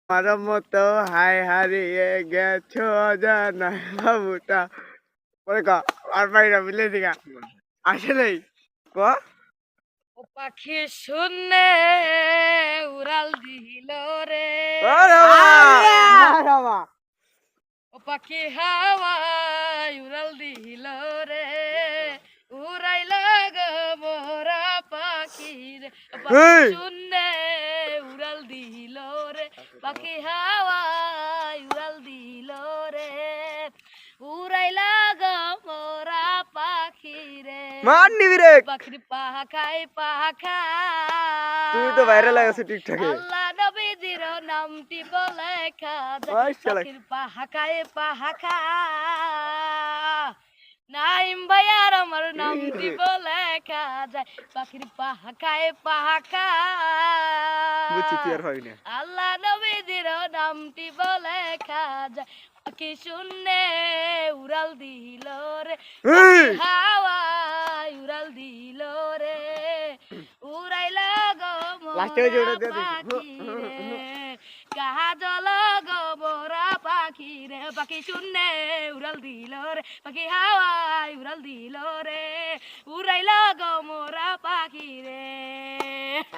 আমার মতো হায় হারিয়ে গেছো অজানা বাবুটা পরে ক আর পাইরা মিলে দিগা আসলেই ক ও পাখি শূন্যে উড়াল দিল রে ও পাখি হাওয়ায় উড়াল দিল রে উড়াইল গো মোরা পাখি রে ও পাখি শূন্যে উড়াল দিল রে পাখি হাওয়ায় উড়াল দিল রে উড়াইল গো মোরা পাখি রে মার নিবি রে পাখির পাখায় পাখা তুই তো ভাইরাল হয়েছে টিকটকে আল্লাহ নবীজির নামটি বলে ওই শালা পাখির পাখায় পাখা নাইম ভাইয়ার আমার নামটি বলে যায় পাখির পাখায় পাখা বুঝছি তুই আর হবি না আল্লাহ নবীজির নামটি বলে যায় পাখি শূন্যে উড়াল দিল রে হাওয়ায় উড়াল দিল রে উড়াইল গো লাস্টে ওই যে ওটা দিয়ে পাখি রে কাজল গো মোরা পাখি রে পাখি শূন্যে উড়াল দিল রে পাখি হাওয়ায় উড়াল দিল রে উড়াইল গো মোরা পাখি রে